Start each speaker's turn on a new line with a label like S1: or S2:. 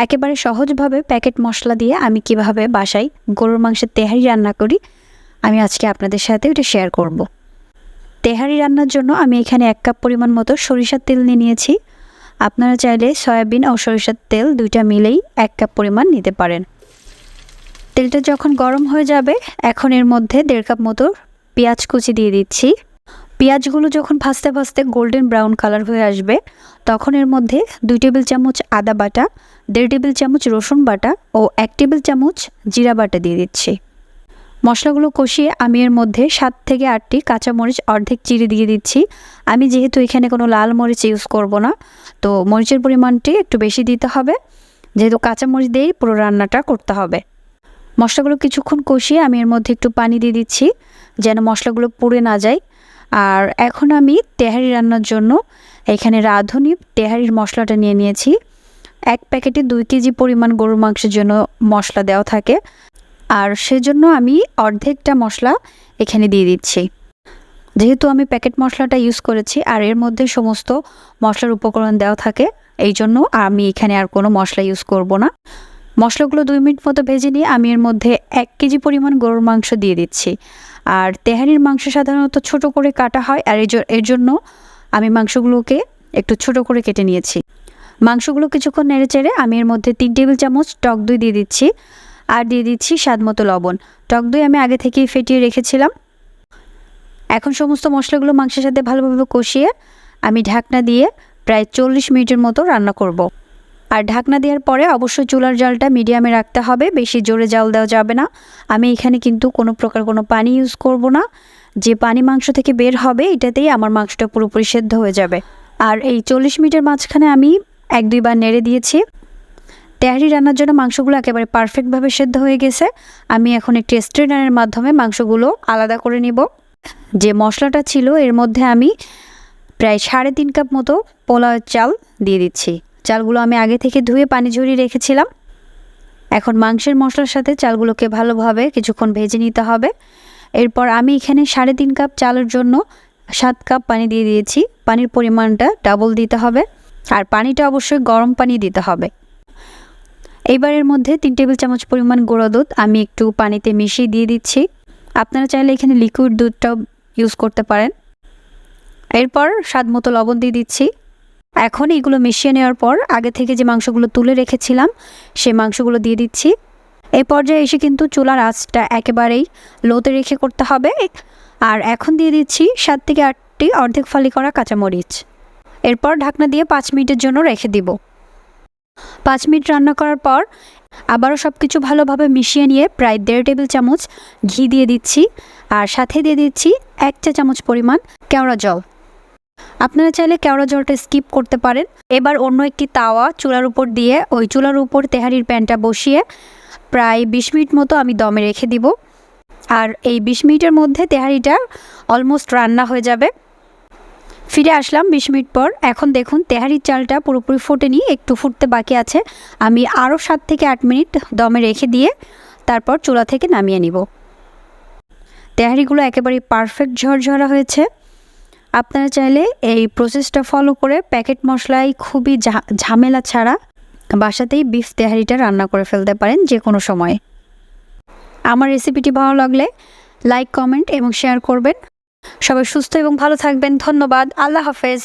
S1: একেবারে সহজভাবে প্যাকেট মশলা দিয়ে আমি কিভাবে বাসায় গরুর মাংসের তেহারি রান্না করি আমি আজকে আপনাদের সাথে এটা শেয়ার করব। তেহারি রান্নার জন্য আমি এখানে 1 কাপ পরিমাণ মতো সরিষার তেল নিয়ে নিয়েছি। আপনারা চাইলে সয়াবিন ও সরিষার তেল দুইটা মিলেই 1 কাপ পরিমাণ নিতে পারেন। তেলটা যখন গরম হয়ে যাবে এখন এর মধ্যে 1.5 কাপ মতো পেঁয়াজ কুচি দিয়ে দিচ্ছি। পেঁয়াজগুলো যখন ভাজতে ভাজতে গোল্ডেন ব্রাউন কালার হয়ে আসবে তখন এর মধ্যে 2 টেবিল চামচ আদা বাটা, 1.5 টেবিল চামচ রসুন বাটা ও 1 টেবিল চামচ জিরা বাটা দিয়ে দিচ্ছি। মশলাগুলো কষিয়ে আমি এর মধ্যে 7 থেকে 8টি কাঁচামরিচ অর্ধেক চিড়ে দিয়ে দিচ্ছি। আমি যেহেতু এখানে কোনো লাল মরিচ ইউজ করব না, তো মরিচের পরিমাণটি একটু বেশি দিতে হবে, যেহেতু কাঁচামরিচ দিয়েই পুরো রান্নাটা করতে হবে। মশলাগুলো কিছুক্ষণ কষিয়ে আমি এর মধ্যে একটু পানি দিয়ে দিচ্ছি যেন মশলাগুলো পুড়ে না যায়। আর এখন আমি তেহারি রান্নার জন্য এখানে রাঁধুনি তেহারির মশলাটা নিয়ে নিয়েছি। 1 প্যাকেটে 2 কেজি পরিমাণ গরুর মাংসের জন্য মশলা দেওয়া থাকে, আর সেজন্য আমি অর্ধেকটা মশলা এখানে দিয়ে দিচ্ছি। যেহেতু আমি প্যাকেট মশলাটা ইউজ করেছি আর এর মধ্যে সমস্ত মশলার উপকরণ দেওয়া থাকে, এই জন্য আমি এখানে আর কোনো মশলা ইউজ করব না। মশলাগুলো 2 মিনিট মতো ভেজে নিয়ে আমি এর মধ্যে 1 কেজি পরিমাণ গরুর মাংস দিয়ে দিচ্ছি। আর তেহারির মাংস সাধারণত ছোট করে কাটা হয়, আর এর জন্য আমি মাংসগুলোকে একটু ছোট করে কেটে নিয়েছি। মাংসগুলো কিছুক্ষণ নেড়েচেড়ে আমি এর মধ্যে 3 টেবিল চামচ টক দই দিয়ে দিচ্ছি, আর দিয়ে দিচ্ছি স্বাদমতো লবণ। টক দই আমি আগে থেকেই ফেটিয়ে রেখেছিলাম। এখন সমস্ত মশলাগুলো মাংসের সাথে ভালোভাবে কষিয়ে আমি ঢাকনা দিয়ে প্রায় 40 মিনিটের মতো রান্না করব। আর ঢাকনা দেওয়ার পরে অবশ্যই চুলার জালটা মিডিয়ামে রাখতে হবে, বেশি জোরে জাল দেওয়া যাবে না। আমি এখানে কিন্তু কোনো প্রকার কোনো পানি ইউজ করব না। যে পানি মাংস থেকে বের হবে এটাতেই আমার মাংসটা পুরোপুরি সেদ্ধ হয়ে যাবে। আর এই 40 মিনিটের মাঝখানে আমি 1-2 বার নেড়ে দিয়েছি। তেহারি রান্নার জন্য মাংসগুলো একেবারে পারফেক্টভাবে সেদ্ধ হয়ে গেছে। আমি এখন একটি স্ট্রেনারের মাধ্যমে মাংসগুলো আলাদা করে নিব। যে মশলাটা ছিল এর মধ্যে আমি প্রায় 3.5 কাপ মতো পোলাওয়ের চাল দিয়ে দিচ্ছি। চালগুলো আমি আগে থেকে ধুয়ে পানি ঝরিয়ে রেখেছিলাম। এখন মাংসের মশলার সাথে চালগুলোকে ভালোভাবে কিছুক্ষণ ভেজে নিতে হবে। এরপর আমি এখানে 3.5 কাপ চালের জন্য 7 কাপ পানি দিয়ে দিয়েছি। পানির পরিমাণটা ডাবল দিতে হবে, আর পানিটা অবশ্যই গরম পানি দিতে হবে। এইবারের মধ্যে 3 টেবিল চামচ পরিমাণ গুঁড়ো দুধ আমি একটু পানিতে মিশিয়ে দিয়ে দিচ্ছি। আপনারা চাইলে এখানে লিকুইড দুধটাও ইউজ করতে পারেন। এরপর স্বাদমতো লবণ দিয়ে দিচ্ছি। এখন এগুলো মিশিয়ে নেওয়ার পর আগে থেকে যে মাংসগুলো তুলে রেখেছিলাম সেই মাংসগুলো দিয়ে দিচ্ছি। এই পর্যায়ে এসে কিন্তু চুলার আঁচটা একেবারেই লোতে রেখে করতে হবে। আর এখন দিয়ে দিচ্ছি 7 থেকে 8টি অর্ধেক ফালি করা কাঁচামরিচ। এরপর ঢাকনা দিয়ে 5 মিনিটের জন্য রেখে দিব। 5 মিনিট রান্না করার পর আবারও সব কিছু ভালোভাবে মিশিয়ে নিয়ে প্রায় 1.5 টেবিল চামচ ঘি দিয়ে দিচ্ছি, আর সাথে দিয়ে দিচ্ছি 1 চা চামচ পরিমাণ কেওড়া জল। আপনারা চাইলে কেওড়া জলটা স্কিপ করতে পারেন। এবার অন্য একটি তাওয়া চুলার উপর দিয়ে ওই চুলার উপর তেহারির প্যানটা বসিয়ে প্রায় 20 মিনিট মতো আমি দমে রেখে দিব। আর এই 20 মিনিটের মধ্যে তেহারিটা অলমোস্ট রান্না হয়ে যাবে। ফিরে আসলাম 20 মিনিট পর। এখন দেখুন তেহারির চালটা পুরোপুরি ফোটেনি, একটু ফুটতে বাকি আছে। আমি আরও 7 থেকে 8 মিনিট দমে রেখে দিয়ে তারপর চুলা থেকে নামিয়ে নিব। তেহারিগুলো একেবারে পারফেক্ট ঝরঝরা হয়েছে। আপনারা চাইলে এই প্রসেসটা ফলো করে প্যাকেট মশলায় খুবই ঝামেলা ছাড়া বাসাতেই বিফ তেহারিটা রান্না করে ফেলতে পারেন যে কোনো সময়। আমার রেসিপিটি ভালো লাগলে লাইক, কমেন্ট এবং শেয়ার করবেন। সবাই সুস্থ এবং ভালো থাকবেন। ধন্যবাদ। আল্লাহ হাফেজ।